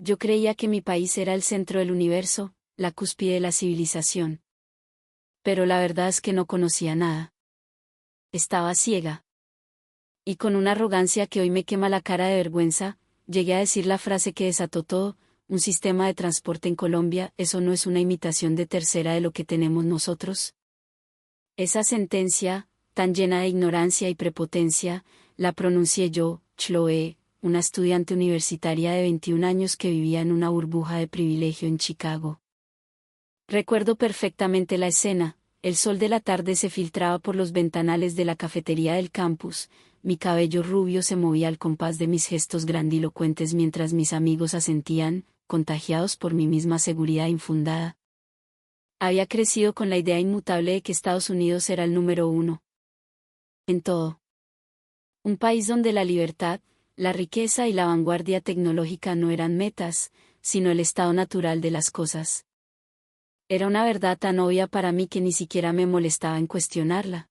Yo creía que mi país era el centro del universo, la cúspide de la civilización. Pero la verdad es que no conocía nada. Estaba ciega. Y con una arrogancia que hoy me quema la cara de vergüenza, llegué a decir la frase que desató todo: un sistema de transporte en Colombia, ¿eso no es una imitación de tercera de lo que tenemos nosotros? Esa sentencia, tan llena de ignorancia y prepotencia, la pronuncié yo, Chloe, una estudiante universitaria de 21 años que vivía en una burbuja de privilegio en Chicago. Recuerdo perfectamente la escena: el sol de la tarde se filtraba por los ventanales de la cafetería del campus, mi cabello rubio se movía al compás de mis gestos grandilocuentes mientras mis amigos asentían, contagiados por mi misma seguridad infundada. Había crecido con la idea inmutable de que Estados Unidos era el número uno en todo. Un país donde la libertad, la riqueza y la vanguardia tecnológica no eran metas, sino el estado natural de las cosas. Era una verdad tan obvia para mí que ni siquiera me molestaba en cuestionarla.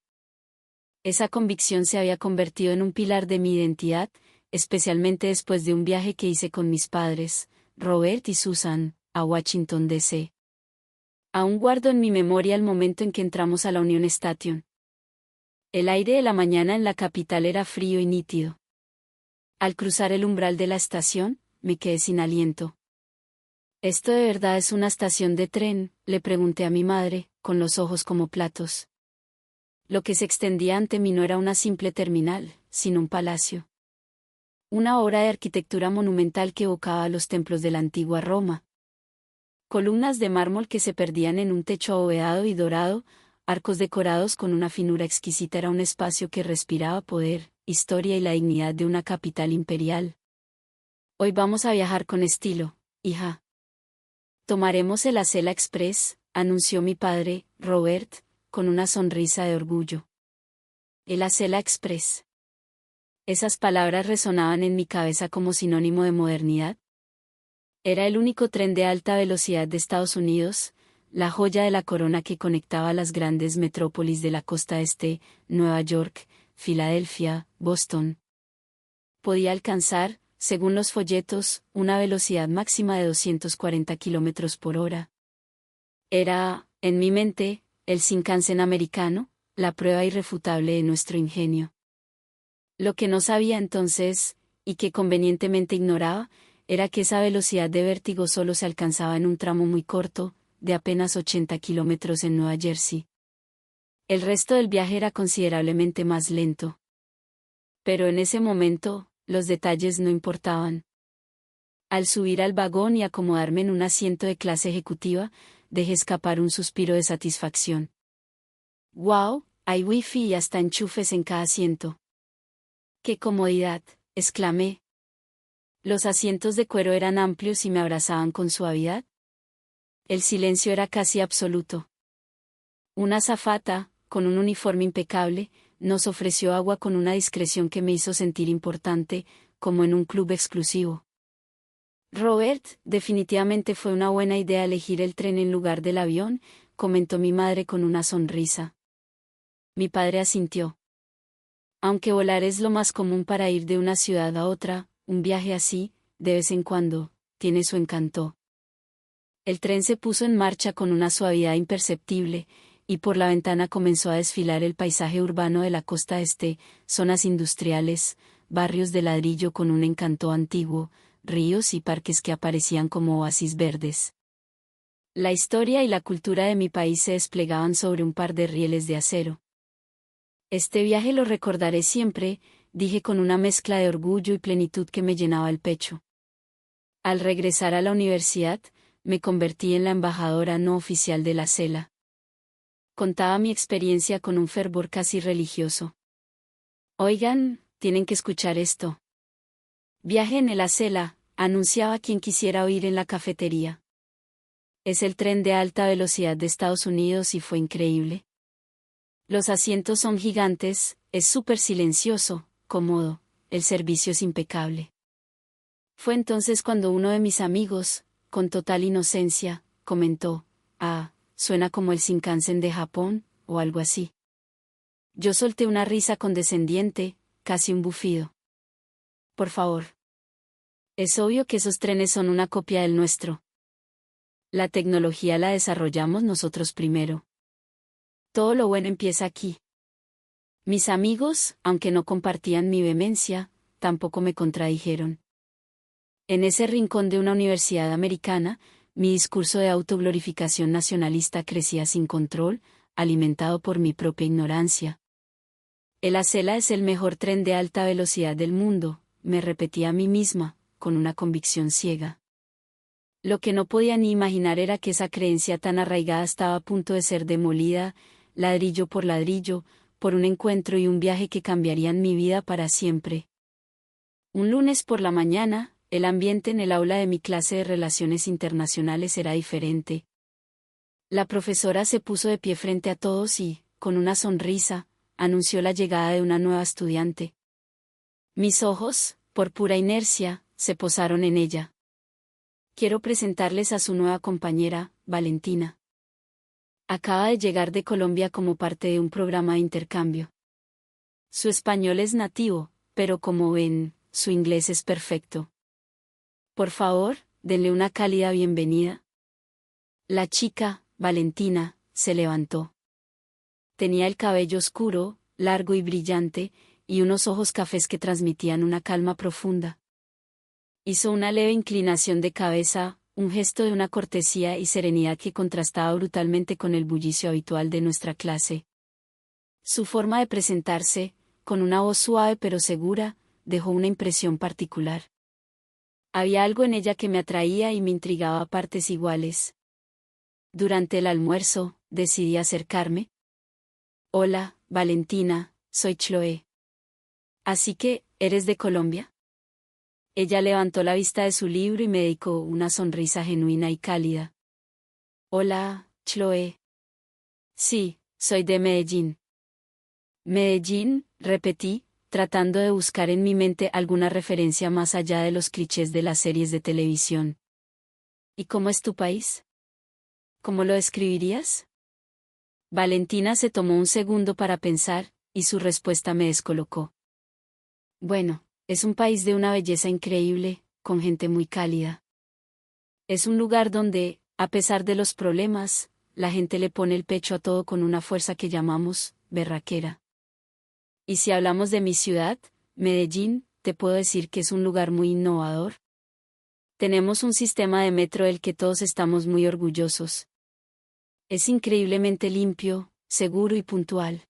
Esa convicción se había convertido en un pilar de mi identidad, especialmente después de un viaje que hice con mis padres, Robert y Susan, a Washington, D.C. Aún guardo en mi memoria el momento en que entramos a la Union Station. El aire de la mañana en la capital era frío y nítido. Al cruzar el umbral de la estación, me quedé sin aliento. ¿Esto de verdad es una estación de tren?, le pregunté a mi madre, con los ojos como platos. Lo que se extendía ante mí no era una simple terminal, sino un palacio. Una obra de arquitectura monumental que evocaba los templos de la antigua Roma. Columnas de mármol que se perdían en un techo abovedado y dorado, arcos decorados con una finura exquisita. Era un espacio que respiraba poder, historia y la dignidad de una capital imperial. Hoy vamos a viajar con estilo, hija. Tomaremos el Acela Express, anunció mi padre, Robert, con una sonrisa de orgullo. El Acela Express. Esas palabras resonaban en mi cabeza como sinónimo de modernidad. Era el único tren de alta velocidad de Estados Unidos, la joya de la corona que conectaba las grandes metrópolis de la costa este, Nueva York, Filadelfia, Boston. Podía alcanzar, según los folletos, una velocidad máxima de 240 kilómetros por hora. Era, en mi mente, el Shinkansen americano, la prueba irrefutable de nuestro ingenio. Lo que no sabía entonces, y que convenientemente ignoraba, era que esa velocidad de vértigo solo se alcanzaba en un tramo muy corto, de apenas 80 kilómetros en Nueva Jersey. El resto del viaje era considerablemente más lento. Pero en ese momento, los detalles no importaban. Al subir al vagón y acomodarme en un asiento de clase ejecutiva, dejé escapar un suspiro de satisfacción. ¡Wow! Hay wifi y hasta enchufes en cada asiento. ¡Qué comodidad!, exclamé. Los asientos de cuero eran amplios y me abrazaban con suavidad. El silencio era casi absoluto. Una azafata, con un uniforme impecable, nos ofreció agua con una discreción que me hizo sentir importante, como en un club exclusivo. Robert, definitivamente fue una buena idea elegir el tren en lugar del avión, comentó mi madre con una sonrisa. Mi padre asintió. Aunque volar es lo más común para ir de una ciudad a otra, un viaje así, de vez en cuando, tiene su encanto. El tren se puso en marcha con una suavidad imperceptible, y por la ventana comenzó a desfilar el paisaje urbano de la costa este, zonas industriales, barrios de ladrillo con un encanto antiguo, ríos y parques que aparecían como oasis verdes. La historia y la cultura de mi país se desplegaban sobre un par de rieles de acero. Este viaje lo recordaré siempre, dije con una mezcla de orgullo y plenitud que me llenaba el pecho. Al regresar a la universidad, me convertí en la embajadora no oficial de la CELA. Contaba mi experiencia con un fervor casi religioso. Oigan, tienen que escuchar esto. Viaje en el Acela, anunciaba quien quisiera oír en la cafetería. Es el tren de alta velocidad de Estados Unidos y fue increíble. Los asientos son gigantes, es súper silencioso, cómodo, el servicio es impecable. Fue entonces cuando uno de mis amigos, con total inocencia, comentó: «Ah, suena como el Shinkansen de Japón», o algo así. Yo solté una risa condescendiente, casi un bufido. «Por favor. Es obvio que esos trenes son una copia del nuestro. La tecnología la desarrollamos nosotros primero. Todo lo bueno empieza aquí. Mis amigos, aunque no compartían mi vehemencia, tampoco me contradijeron. En ese rincón de una universidad americana, mi discurso de autoglorificación nacionalista crecía sin control, alimentado por mi propia ignorancia. El Acela es el mejor tren de alta velocidad del mundo, me repetía a mí misma, con una convicción ciega. Lo que no podía ni imaginar era que esa creencia tan arraigada estaba a punto de ser demolida, ladrillo por ladrillo, por un encuentro y un viaje que cambiarían mi vida para siempre. Un lunes por la mañana, el ambiente en el aula de mi clase de Relaciones Internacionales era diferente. La profesora se puso de pie frente a todos y, con una sonrisa, anunció la llegada de una nueva estudiante. Mis ojos, por pura inercia, se posaron en ella. Quiero presentarles a su nueva compañera, Valentina. Acaba de llegar de Colombia como parte de un programa de intercambio. Su español es nativo, pero como ven, su inglés es perfecto. Por favor, denle una cálida bienvenida. La chica, Valentina, se levantó. Tenía el cabello oscuro, largo y brillante, y unos ojos cafés que transmitían una calma profunda. Hizo una leve inclinación de cabeza, un gesto de una cortesía y serenidad que contrastaba brutalmente con el bullicio habitual de nuestra clase. Su forma de presentarse, con una voz suave pero segura, dejó una impresión particular. Había algo en ella que me atraía y me intrigaba a partes iguales. Durante el almuerzo, decidí acercarme. Hola, Valentina, soy Chloe. Así que, ¿eres de Colombia? Ella levantó la vista de su libro y me dedicó una sonrisa genuina y cálida. Hola, Chloe. Sí, soy de Medellín. Medellín, repetí, tratando de buscar en mi mente alguna referencia más allá de los clichés de las series de televisión. ¿Y cómo es tu país? ¿Cómo lo describirías? Valentina se tomó un segundo para pensar, y su respuesta me descolocó. Bueno, es un país de una belleza increíble, con gente muy cálida. Es un lugar donde, a pesar de los problemas, la gente le pone el pecho a todo con una fuerza que llamamos berraquera. Y si hablamos de mi ciudad, Medellín, te puedo decir que es un lugar muy innovador. Tenemos un sistema de metro del que todos estamos muy orgullosos. Es increíblemente limpio, seguro y puntual.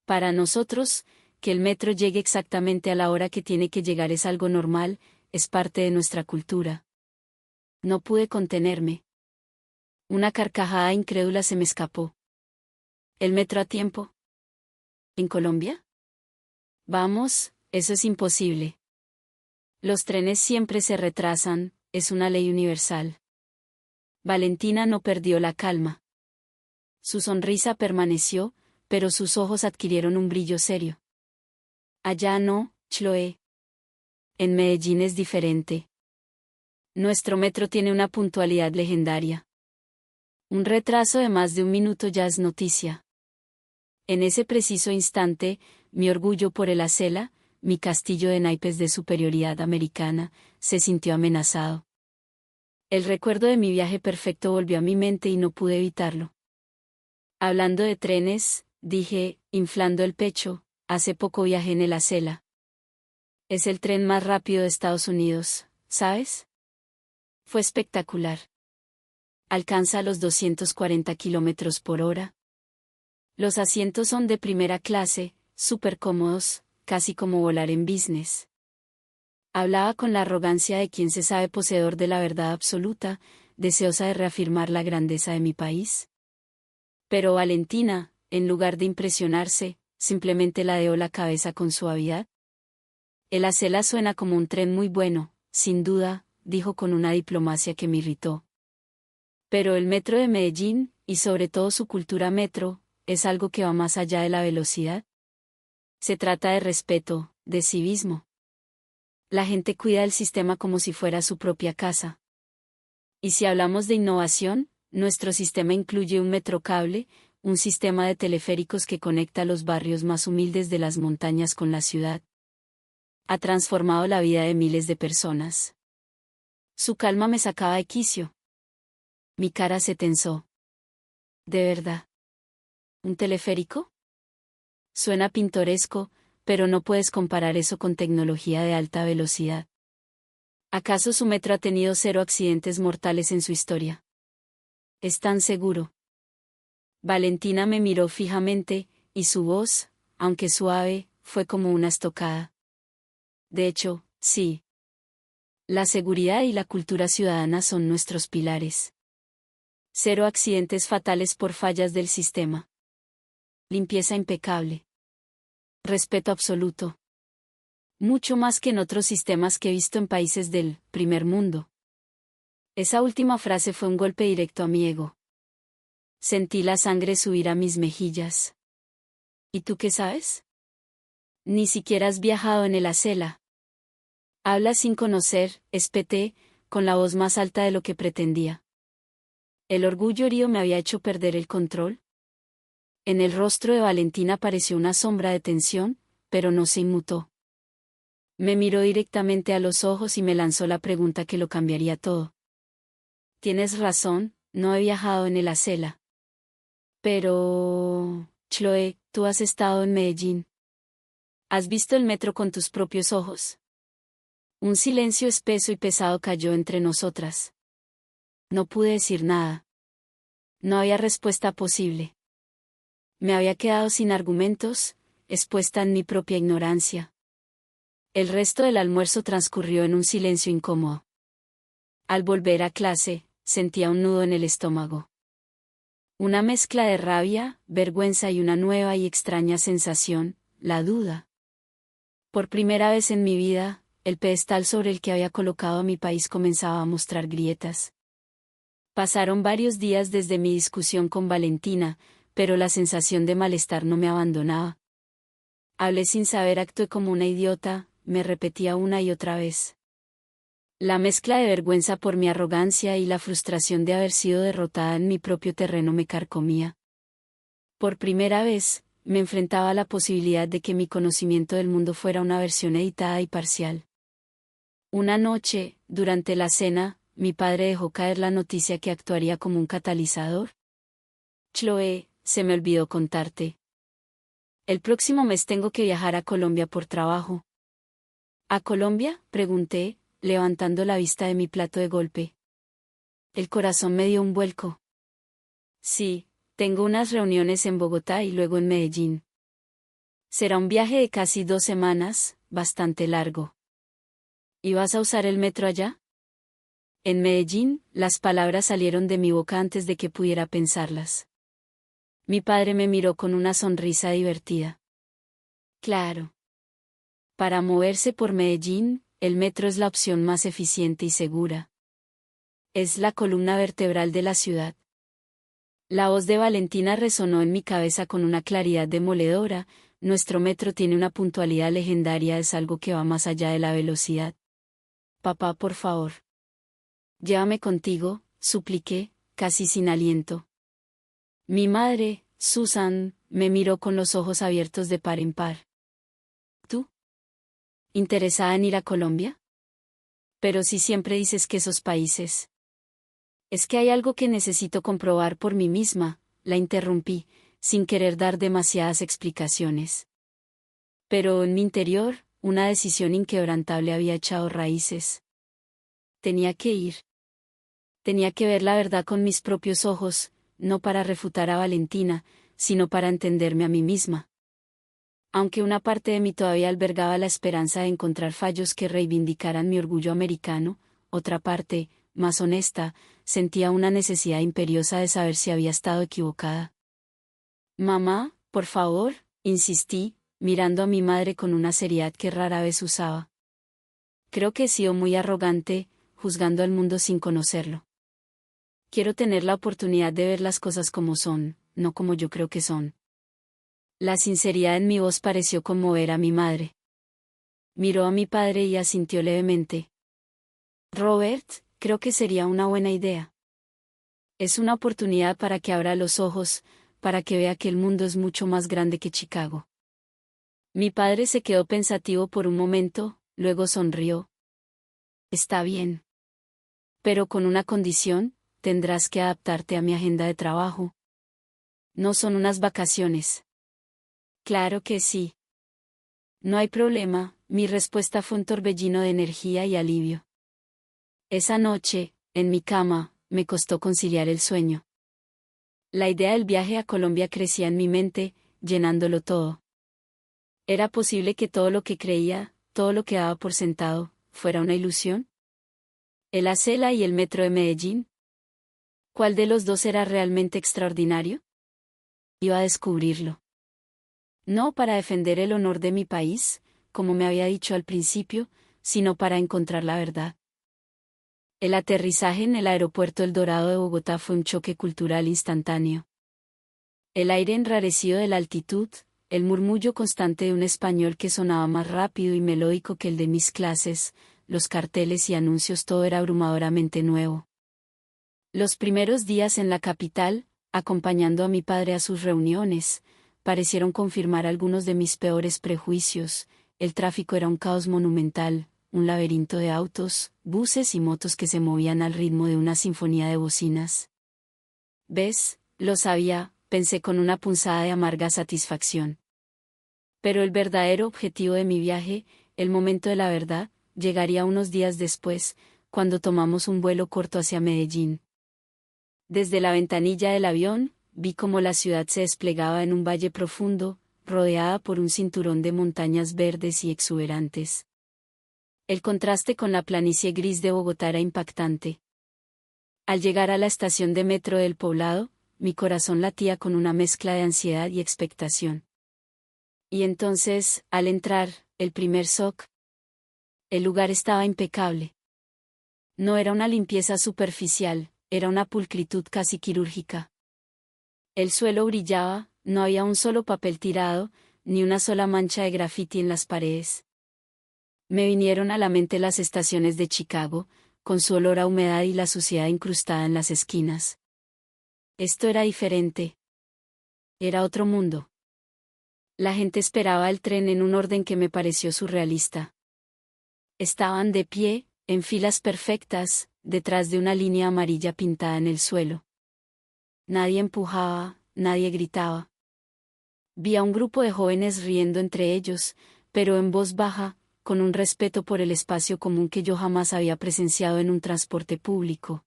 Para nosotros, que el metro llegue exactamente a la hora que tiene que llegar es algo normal, es parte de nuestra cultura. No pude contenerme. Una carcajada incrédula se me escapó. ¿El metro a tiempo? ¿En Colombia? Vamos, eso es imposible. Los trenes siempre se retrasan, es una ley universal. Valentina no perdió la calma. Su sonrisa permaneció, pero sus ojos adquirieron un brillo serio. Allá no, Chloe. En Medellín es diferente. Nuestro metro tiene una puntualidad legendaria. Un retraso de más de un minuto ya es noticia. En ese preciso instante, mi orgullo por el Acela, mi castillo de naipes de superioridad americana, se sintió amenazado. El recuerdo de mi viaje perfecto volvió a mi mente y no pude evitarlo. Hablando de trenes, dije, inflando el pecho, hace poco viajé en el Acela. Es el tren más rápido de Estados Unidos, ¿sabes? Fue espectacular. Alcanza los 240 kilómetros por hora. Los asientos son de primera clase, súper cómodos, casi como volar en business. Hablaba con la arrogancia de quien se sabe poseedor de la verdad absoluta, deseosa de reafirmar la grandeza de mi país. Pero Valentina, en lugar de impresionarse, simplemente ladeó la cabeza con suavidad. El Acela suena como un tren muy bueno, sin duda, dijo con una diplomacia que me irritó. Pero el metro de Medellín, y sobre todo su cultura metro, es algo que va más allá de la velocidad. Se trata de respeto, de civismo. La gente cuida el sistema como si fuera su propia casa. Y si hablamos de innovación, nuestro sistema incluye un metrocable, un sistema de teleféricos que conecta los barrios más humildes de las montañas con la ciudad. ha transformado la vida de miles de personas. Su calma me sacaba de quicio. Mi cara se tensó. ¿De verdad? ¿Un teleférico? Suena pintoresco, pero no puedes comparar eso con tecnología de alta velocidad. ¿Acaso su metro ha tenido 0 accidentes mortales en su historia? ¿Es tan seguro? Valentina me miró fijamente, y su voz, aunque suave, fue como una estocada. De hecho, sí. La seguridad y la cultura ciudadana son nuestros pilares. 0 accidentes fatales por fallas del sistema. Limpieza impecable. Respeto absoluto. Mucho más que en otros sistemas que he visto en países del primer mundo. Esa última frase fue un golpe directo a mi ego. Sentí la sangre subir a mis mejillas. ¿Y tú qué sabes? Ni siquiera has viajado en el Acela. Hablas sin conocer, espeté, con la voz más alta de lo que pretendía. ¿El orgullo herido me había hecho perder el control? En el rostro de Valentina apareció una sombra de tensión, pero no se inmutó. Me miró directamente a los ojos y me lanzó la pregunta que lo cambiaría todo. Tienes razón, no he viajado en el Acela. Pero, Chloe, tú has estado en Medellín. ¿Has visto el metro con tus propios ojos? Un silencio espeso y pesado cayó entre nosotras. No pude decir nada. No había respuesta posible. Me había quedado sin argumentos, expuesta en mi propia ignorancia. El resto del almuerzo transcurrió en un silencio incómodo. Al volver a clase, sentía un nudo en el estómago. Una mezcla de rabia, vergüenza y una nueva y extraña sensación, la duda. Por primera vez en mi vida, el pedestal sobre el que había colocado a mi país comenzaba a mostrar grietas. Pasaron varios días desde mi discusión con Valentina, pero la sensación de malestar no me abandonaba. Hablé sin saber, actué como una idiota, me repetía una y otra vez. La mezcla de vergüenza por mi arrogancia y la frustración de haber sido derrotada en mi propio terreno me carcomía. Por primera vez, me enfrentaba a la posibilidad de que mi conocimiento del mundo fuera una versión editada y parcial. Una noche, durante la cena, mi padre dejó caer la noticia que actuaría como un catalizador. Chloe, se me olvidó contarte. El próximo mes tengo que viajar a Colombia por trabajo. ¿A Colombia?, pregunté, levantando la vista de mi plato de golpe. El corazón me dio un vuelco. Sí, tengo unas reuniones en Bogotá y luego en Medellín. Será un viaje de casi 2 semanas, bastante largo. ¿Y vas a usar el metro allá? En Medellín, las palabras salieron de mi boca antes de que pudiera pensarlas. Mi padre me miró con una sonrisa divertida. Claro. Para moverse por Medellín, el metro es la opción más eficiente y segura. Es la columna vertebral de la ciudad. La voz de Valentina resonó en mi cabeza con una claridad demoledora. Nuestro metro tiene una puntualidad legendaria, es algo que va más allá de la velocidad. Papá, por favor. Llévame contigo, supliqué, casi sin aliento. Mi madre, Susan, me miró con los ojos abiertos de par en par. ¿Tú? ¿Interesada en ir a Colombia? Pero si siempre dices que esos países. Es que hay algo que necesito comprobar por mí misma, la interrumpí, sin querer dar demasiadas explicaciones. Pero en mi interior, una decisión inquebrantable había echado raíces. Tenía que ir. Tenía que ver la verdad con mis propios ojos, no para refutar a Valentina, sino para entenderme a mí misma. Aunque una parte de mí todavía albergaba la esperanza de encontrar fallos que reivindicaran mi orgullo americano, otra parte, más honesta, sentía una necesidad imperiosa de saber si había estado equivocada. Mamá, por favor, insistí, mirando a mi madre con una seriedad que rara vez usaba. Creo que he sido muy arrogante, juzgando al mundo sin conocerlo. Quiero tener la oportunidad de ver las cosas como son, no como yo creo que son. La sinceridad en mi voz pareció conmover a mi madre. Miró a mi padre y asintió levemente. Robert, creo que sería una buena idea. Es una oportunidad para que abra los ojos, para que vea que el mundo es mucho más grande que Chicago. Mi padre se quedó pensativo por un momento, luego sonrió. Está bien. Pero con una condición, tendrás que adaptarte a mi agenda de trabajo. No son unas vacaciones. Claro que sí. No hay problema, mi respuesta fue un torbellino de energía y alivio. Esa noche, en mi cama, me costó conciliar el sueño. La idea del viaje a Colombia crecía en mi mente, llenándolo todo. ¿Era posible que todo lo que creía, todo lo que daba por sentado, fuera una ilusión? ¿El Acela y el metro de Medellín? ¿Cuál de los dos era realmente extraordinario? Iba a descubrirlo. No para defender el honor de mi país, como me había dicho al principio, sino para encontrar la verdad. El aterrizaje en el aeropuerto El Dorado de Bogotá fue un choque cultural instantáneo. El aire enrarecido de la altitud, el murmullo constante de un español que sonaba más rápido y melódico que el de mis clases, los carteles y anuncios, todo era abrumadoramente nuevo. Los primeros días en la capital, acompañando a mi padre a sus reuniones, parecieron confirmar algunos de mis peores prejuicios. El tráfico era un caos monumental, un laberinto de autos, buses y motos que se movían al ritmo de una sinfonía de bocinas. ¿Ves? Lo sabía, pensé con una punzada de amarga satisfacción. Pero el verdadero objetivo de mi viaje, el momento de la verdad, llegaría unos días después, cuando tomamos un vuelo corto hacia Medellín. Desde la ventanilla del avión, vi cómo la ciudad se desplegaba en un valle profundo, rodeada por un cinturón de montañas verdes y exuberantes. El contraste con la planicie gris de Bogotá era impactante. Al llegar a la estación de metro del Poblado, mi corazón latía con una mezcla de ansiedad y expectación. Y entonces, al entrar, el primer shock. El lugar estaba impecable. No era una limpieza superficial, era una pulcritud casi quirúrgica. El suelo brillaba, no había un solo papel tirado, ni una sola mancha de grafiti en las paredes. Me vinieron a la mente las estaciones de Chicago, con su olor a humedad y la suciedad incrustada en las esquinas. Esto era diferente. Era otro mundo. La gente esperaba el tren en un orden que me pareció surrealista. Estaban de pie, en filas perfectas, detrás de una línea amarilla pintada en el suelo. Nadie empujaba, nadie gritaba. Vi a un grupo de jóvenes riendo entre ellos, pero en voz baja, con un respeto por el espacio común que yo jamás había presenciado en un transporte público.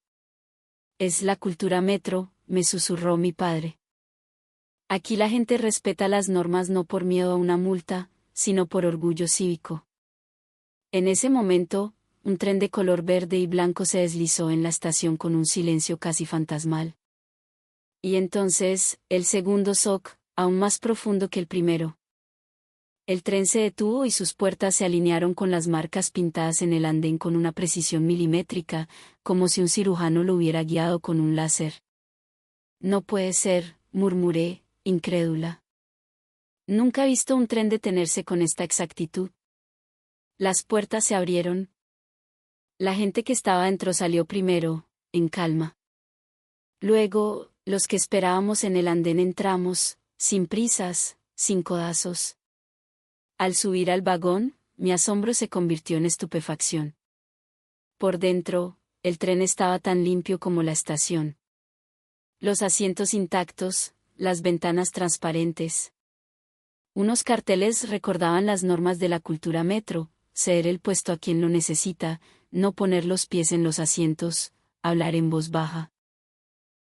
Es la cultura metro, me susurró mi padre. Aquí la gente respeta las normas no por miedo a una multa, sino por orgullo cívico. En ese momento, un tren de color verde y blanco se deslizó en la estación con un silencio casi fantasmal. Y entonces, el segundo shock, aún más profundo que el primero. El tren se detuvo y sus puertas se alinearon con las marcas pintadas en el andén con una precisión milimétrica, como si un cirujano lo hubiera guiado con un láser. No puede ser, murmuré, incrédula. Nunca he visto un tren detenerse con esta exactitud. Las puertas se abrieron. La gente que estaba dentro salió primero, en calma. Luego, los que esperábamos en el andén entramos, sin prisas, sin codazos. Al subir al vagón, mi asombro se convirtió en estupefacción. Por dentro, el tren estaba tan limpio como la estación. Los asientos intactos, las ventanas transparentes. Unos carteles recordaban las normas de la cultura metro: ceder el puesto a quien lo necesita, no poner los pies en los asientos, hablar en voz baja.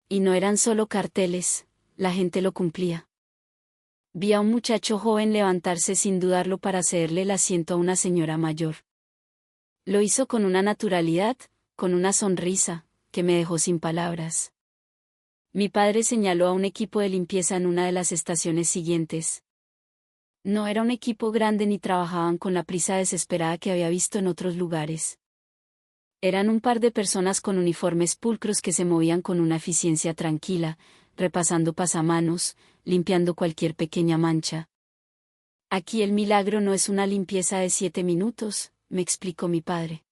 Y no eran solo carteles, la gente lo cumplía. Vi a un muchacho joven levantarse sin dudarlo para cederle el asiento a una señora mayor. Lo hizo con una naturalidad, con una sonrisa, que me dejó sin palabras. Mi padre señaló a un equipo de limpieza en una de las estaciones siguientes. No era un equipo grande ni trabajaban con la prisa desesperada que había visto en otros lugares. Eran un par de personas con uniformes pulcros que se movían con una eficiencia tranquila, repasando pasamanos, limpiando cualquier pequeña mancha. Aquí el milagro no es una limpieza de 7 minutos, me explicó mi padre.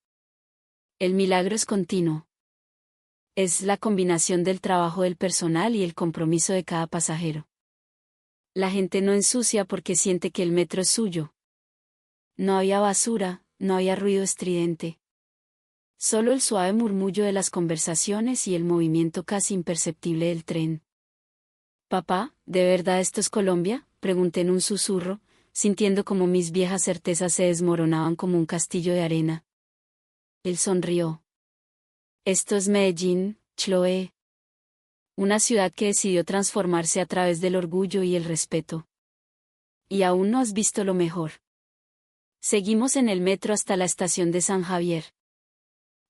El milagro es continuo. Es la combinación del trabajo del personal y el compromiso de cada pasajero. La gente no ensucia porque siente que el metro es suyo. No había basura, no había ruido estridente. Solo el suave murmullo de las conversaciones y el movimiento casi imperceptible del tren. «Papá, ¿de verdad esto es Colombia?», pregunté en un susurro, sintiendo como mis viejas certezas se desmoronaban como un castillo de arena. Él sonrió. «Esto es Medellín, Chloe. Una ciudad que decidió transformarse a través del orgullo y el respeto. Y aún no has visto lo mejor». Seguimos en el metro hasta la estación de San Javier.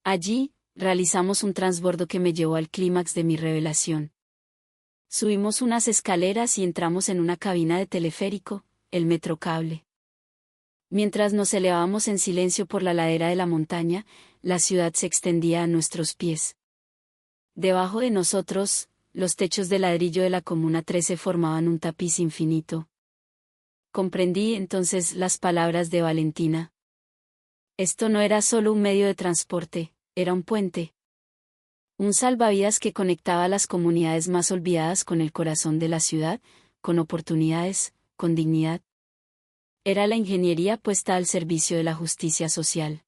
Allí, realizamos un transbordo que me llevó al clímax de mi revelación. Subimos unas escaleras y entramos en una cabina de teleférico, el Metrocable. Mientras nos elevábamos en silencio por la ladera de la montaña, la ciudad se extendía a nuestros pies. Debajo de nosotros, los techos de ladrillo de la Comuna 13 formaban un tapiz infinito. Comprendí entonces las palabras de Valentina. Esto no era solo un medio de transporte, era un puente. Un salvavidas que conectaba las comunidades más olvidadas con el corazón de la ciudad, con oportunidades, con dignidad. Era la ingeniería puesta al servicio de la justicia social.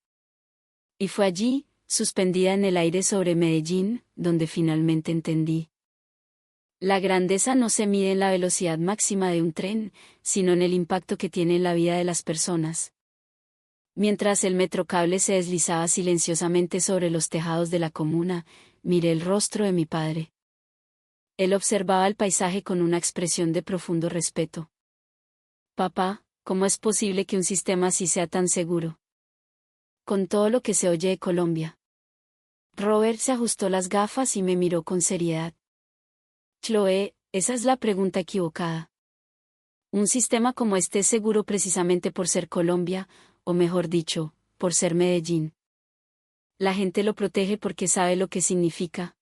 Y fue allí, suspendida en el aire sobre Medellín, donde finalmente entendí. La grandeza no se mide en la velocidad máxima de un tren, sino en el impacto que tiene en la vida de las personas. Mientras el Metrocable se deslizaba silenciosamente sobre los tejados de la comuna, miré el rostro de mi padre. Él observaba el paisaje con una expresión de profundo respeto. «Papá, ¿cómo es posible que un sistema así sea tan seguro? Con todo lo que se oye de Colombia». Robert se ajustó las gafas y me miró con seriedad. «Chloe, esa es la pregunta equivocada. Un sistema como este es seguro precisamente por ser Colombia, o mejor dicho, por ser Medellín. La gente lo protege porque sabe lo que significa».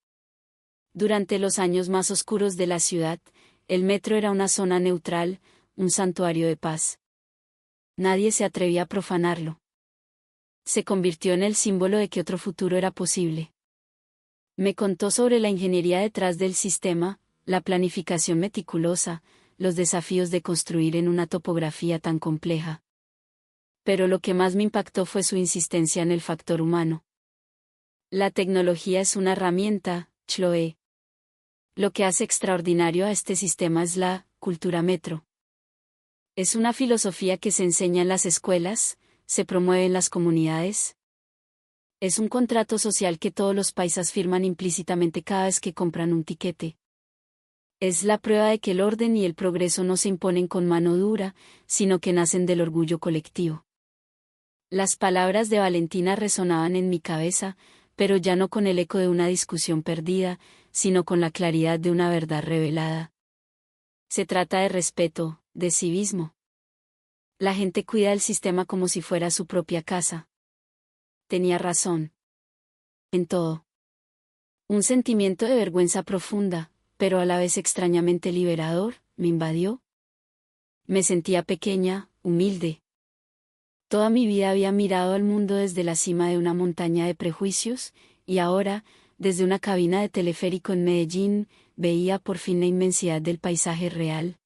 Durante los años más oscuros de la ciudad, el metro era una zona neutral, un santuario de paz. Nadie se atrevía a profanarlo. Se convirtió en el símbolo de que otro futuro era posible. Me contó sobre la ingeniería detrás del sistema, la planificación meticulosa, los desafíos de construir en una topografía tan compleja. Pero lo que más me impactó fue su insistencia en el factor humano. «La tecnología es una herramienta, Chloe. Lo que hace extraordinario a este sistema es la cultura metro. Es una filosofía que se enseña en las escuelas, se promueve en las comunidades. Es un contrato social que todos los paisas firman implícitamente cada vez que compran un tiquete. Es la prueba de que el orden y el progreso no se imponen con mano dura, sino que nacen del orgullo colectivo». Las palabras de Valentina resonaban en mi cabeza, pero ya no con el eco de una discusión perdida, sino con la claridad de una verdad revelada. Se trata de respeto, de civismo. La gente cuida el sistema como si fuera su propia casa. Tenía razón. En todo. Un sentimiento de vergüenza profunda, pero a la vez extrañamente liberador, me invadió. Me sentía pequeña, humilde. Toda mi vida había mirado al mundo desde la cima de una montaña de prejuicios, y ahora, desde una cabina de teleférico en Medellín, veía por fin la inmensidad del paisaje real.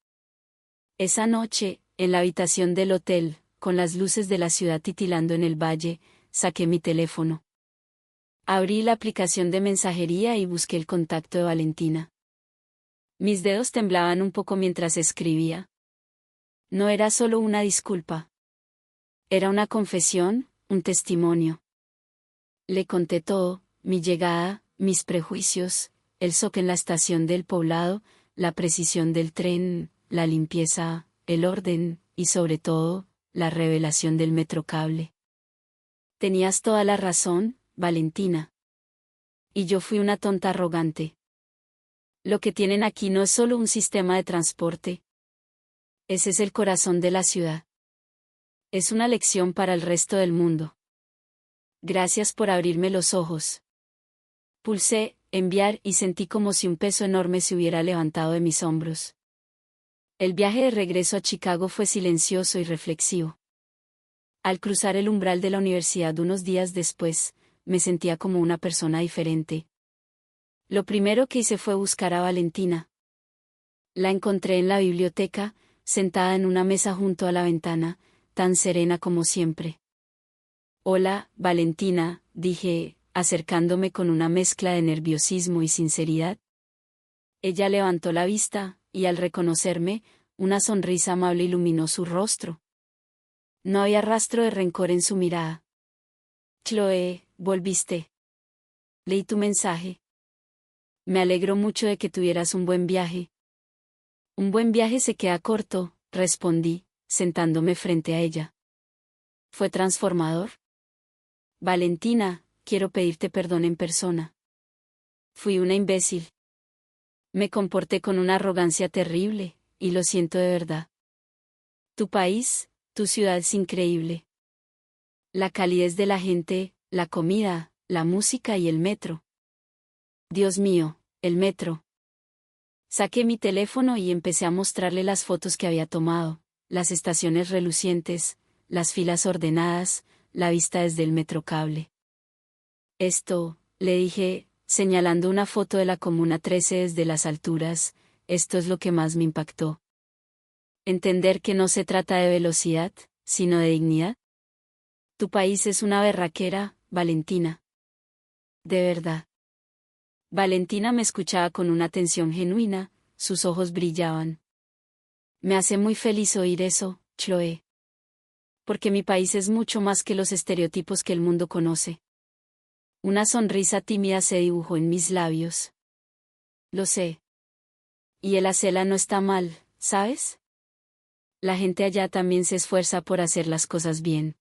Esa noche, en la habitación del hotel, con las luces de la ciudad titilando en el valle, saqué mi teléfono. Abrí la aplicación de mensajería y busqué el contacto de Valentina. Mis dedos temblaban un poco mientras escribía. No era solo una disculpa. Era una confesión, un testimonio. Le conté todo, mi llegada, mis prejuicios, el shock en la estación del Poblado, la precisión del tren, la limpieza, el orden, y sobre todo, la revelación del Metrocable. «Tenías toda la razón, Valentina. Y yo fui una tonta arrogante. Lo que tienen aquí no es solo un sistema de transporte. Ese es el corazón de la ciudad. Es una lección para el resto del mundo. Gracias por abrirme los ojos». Pulsé enviar y sentí como si un peso enorme se hubiera levantado de mis hombros. El viaje de regreso a Chicago fue silencioso y reflexivo. Al cruzar el umbral de la universidad unos días después, me sentía como una persona diferente. Lo primero que hice fue buscar a Valentina. La encontré en la biblioteca, sentada en una mesa junto a la ventana, tan serena como siempre. Hola, Valentina, dije, acercándome con una mezcla de nerviosismo y sinceridad. Ella levantó la vista, y al reconocerme, una sonrisa amable iluminó su rostro. No había rastro de rencor en su mirada. Chloe, volviste. Leí tu mensaje. Me alegro mucho de que tuvieras un buen viaje. Un buen viaje se queda corto, respondí, sentándome frente a ella. ¿Fue transformador? Valentina, quiero pedirte perdón en persona. Fui una imbécil. Me comporté con una arrogancia terrible, y lo siento de verdad. Tu país, tu ciudad es increíble. La calidez de la gente, la comida, la música y el metro. Dios mío, el metro. Saqué mi teléfono y empecé a mostrarle las fotos que había tomado, las estaciones relucientes, las filas ordenadas, la vista desde el metrocable. Esto, le dije, señalando una foto de la Comuna 13 desde las alturas, esto es lo que más me impactó. Entender que no se trata de velocidad, sino de dignidad. Tu país es una berraquera, Valentina. De verdad. Valentina me escuchaba con una atención genuina, sus ojos brillaban. Me hace muy feliz oír eso, Chloe. Porque mi país es mucho más que los estereotipos que el mundo conoce. Una sonrisa tímida se dibujó en mis labios. Lo sé. Y el acela no está mal, ¿sabes? La gente allá también se esfuerza por hacer las cosas bien.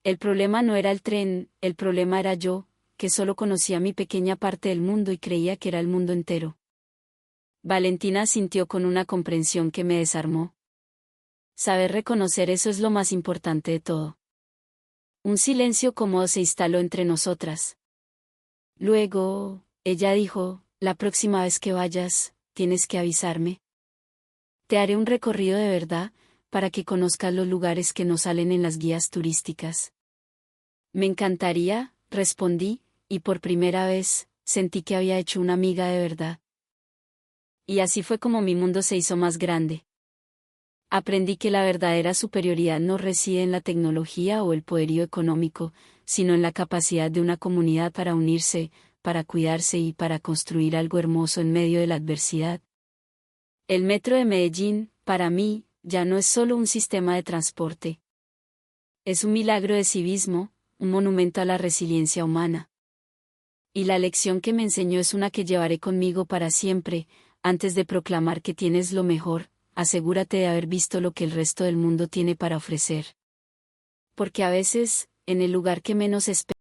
El problema no era el tren, el problema era yo, que solo conocía mi pequeña parte del mundo y creía que era el mundo entero. Valentina sintió con una comprensión que me desarmó. Saber reconocer eso es lo más importante de todo. Un silencio cómodo se instaló entre nosotras. Luego, ella dijo, la próxima vez que vayas, tienes que avisarme. Te haré un recorrido de verdad, para que conozcas los lugares que no salen en las guías turísticas. Me encantaría, respondí, y por primera vez, sentí que había hecho una amiga de verdad. Y así fue como mi mundo se hizo más grande. Aprendí que la verdadera superioridad no reside en la tecnología o el poderío económico, sino en la capacidad de una comunidad para unirse, para cuidarse y para construir algo hermoso en medio de la adversidad. El metro de Medellín, para mí, ya no es solo un sistema de transporte. Es un milagro de civismo, un monumento a la resiliencia humana. Y la lección que me enseñó es una que llevaré conmigo para siempre. Antes de proclamar que tienes lo mejor, asegúrate de haber visto lo que el resto del mundo tiene para ofrecer. Porque a veces, en el lugar que menos esperas,